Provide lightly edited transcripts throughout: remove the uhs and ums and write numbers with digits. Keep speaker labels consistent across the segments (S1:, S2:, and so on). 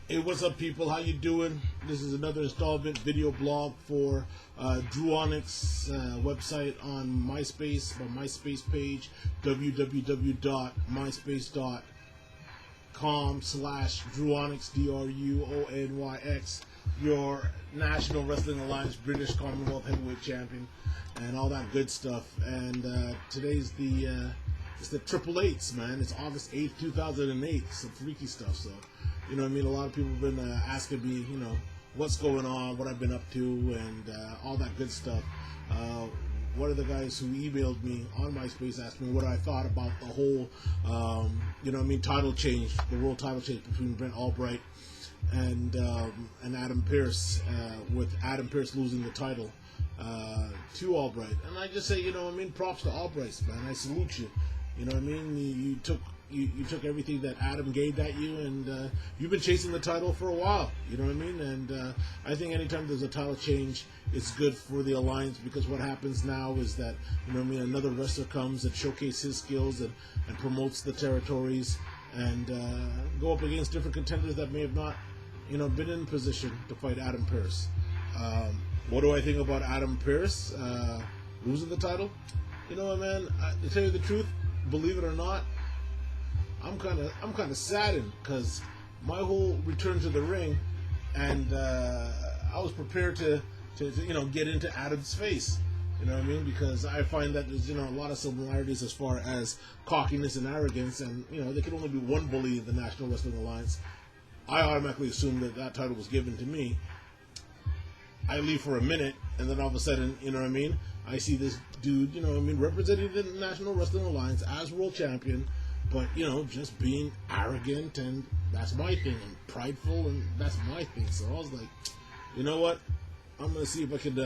S1: Hey, what's up, people? How you doing? This is another installment video blog for Dru Onyx website on MySpace, my MySpace page, www.myspace.com/Dru Onyx, DRUONYX, your National Wrestling Alliance British Commonwealth Heavyweight Champion, and all that good stuff. And today's it's the Triple Eights, man. It's August 8th, 2008. Some freaky stuff. So, you know what I mean? A lot of people have been asking me, you know, what's going on, what I've been up to, and all that good stuff. One of the guys who emailed me on MySpace asked me what I thought about the whole, you know what I mean, title change, the world title change between Brent Albright and Adam Pearce, with Adam Pearce losing the title to Albright. And I just say, you know what I mean, props to Albright, man. I salute you. You know what I mean? You took everything that Adam gave at you, and you've been chasing the title for a while. You know what I mean? And I think anytime there's a title change, it's good for the alliance, because what happens now is that, you know what I mean, another wrestler comes and showcases his skills and promotes the territories and go up against different contenders that may have not, you know, been in position to fight Adam Pearce. What do I think about Adam Pearce losing the title? You know what, man? To tell you the truth, believe it or not, I'm kind of saddened, because my whole return to the ring, and I was prepared to you know, get into Adam's face. You know what I mean? Because I find that there's, you know, a lot of similarities as far as cockiness and arrogance, and you know, there can only be one bully in the National Wrestling Alliance. I automatically assumed that title was given to me. I leave for a minute, and then all of a sudden, you know what I mean, I see this dude, you know what I mean, representing the National Wrestling Alliance as world champion, but, you know, just being arrogant, and that's my thing, and prideful, and that's my thing. So I was like, you know what, I'm going to see if I could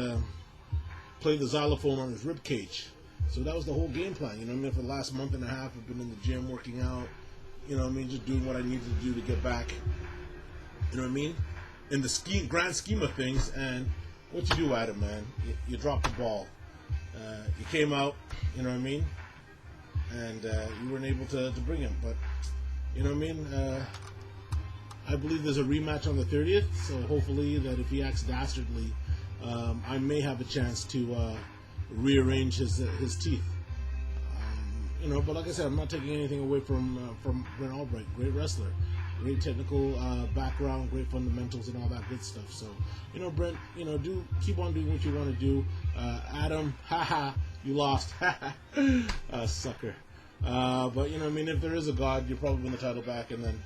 S1: play the xylophone on his ribcage. So that was the whole game plan, you know what I mean? For the last month and a half, I've been in the gym working out, you know what I mean, just doing what I needed to do to get back, you know what I mean, in the grand scheme of things. And what you do, Adam, man, you dropped the ball. You came out, you know what I mean, and you weren't able to bring him. But, you know what I mean, I believe there's a rematch on the 30th, so hopefully that if he acts dastardly, I may have a chance to rearrange his teeth. You know, but like I said, I'm not taking anything away from Brent Albright. Great wrestler, great technical background, great fundamentals, and all that good stuff. So, you know, Brent, you know, keep on doing what you want to do. Adam, haha, you lost, sucker. But you know, I mean, if there is a God, you'll probably win the title back, and then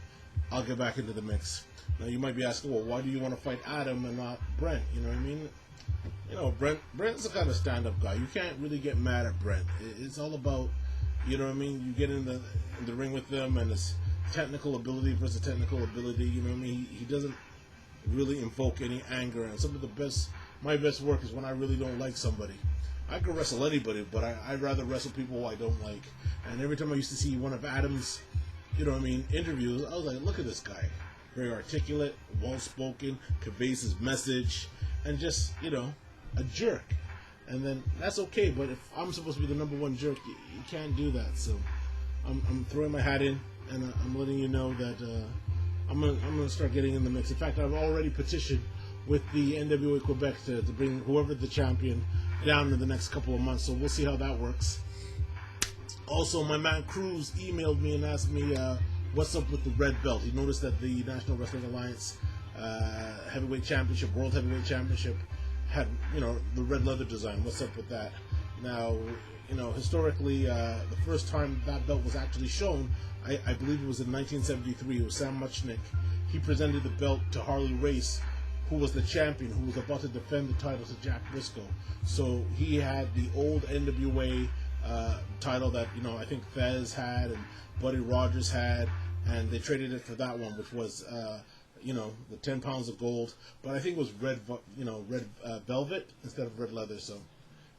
S1: I'll get back into the mix. Now, you might be asking, well, why do you want to fight Adam and not Brent? You know what I mean? You know, Brent's the kind of stand-up guy. You can't really get mad at Brent. It's all about, you know what I mean, you get in the ring with them, and it's technical ability versus technical ability. You know what I mean? He doesn't really invoke any anger. And some of my best work is when I really don't like somebody. I can wrestle anybody, but I'd rather wrestle people who I don't like. And every time I used to see one of Adam's, you know what I mean, interviews, I was like, look at this guy. Very articulate, well-spoken, conveys his message, and just, you know, a jerk. And then that's okay, but if I'm supposed to be the number one jerk, you can't do that. So I'm throwing my hat in, and I'm letting you know that I'm gonna start getting in the mix. In fact, I've already petitioned with the NWA Quebec to bring whoever the champion down in the next couple of months. So we'll see how that works. Also, my man Cruz emailed me and asked me what's up with the red belt. He noticed that the National Wrestling Alliance Heavyweight Championship, World Heavyweight Championship, had, you know, the red leather design. What's up with that? Now, you know, historically, the first time that belt was actually shown, I believe it was in 1973. It was Sam Muchnick. He presented the belt to Harley Race, who was the champion, who was about to defend the title to Jack Briscoe. So he had the old NWA title that, you know, I think Fez had and Buddy Rogers had, and they traded it for that one, which was you know, the 10 pounds of gold, but I think it was red velvet instead of red leather. So,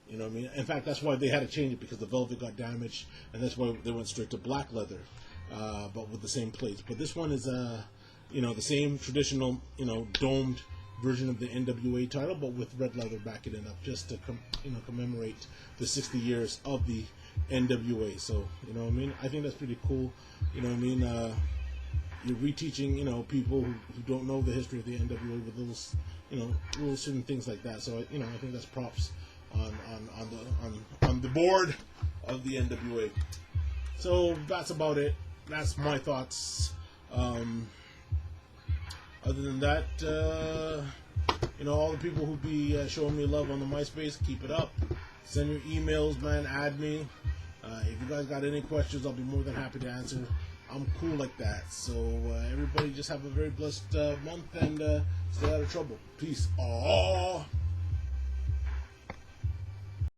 S1: you know what I mean? In fact, that's why they had to change it, because the velvet got damaged, and that's why they went straight to black leather, but with the same plates. But this one is you know, the same traditional, you know, domed version of the NWA title, but with red leather backing it up, just to you know, commemorate the 60 years of the NWA. So, you know what I mean? I think that's pretty cool. You know what I mean? you're reteaching, people who don't know the history of the NWA with little certain things like that. So I think that's props on the board of the NWA. So that's about it. That's my thoughts. Other than that, all the people who be showing me love on the MySpace, keep it up. Send your emails, man. Add me. If you guys got any questions, I'll be more than happy to answer. I'm cool like that. So everybody just have a very blessed month and stay out of trouble. Peace. Aww.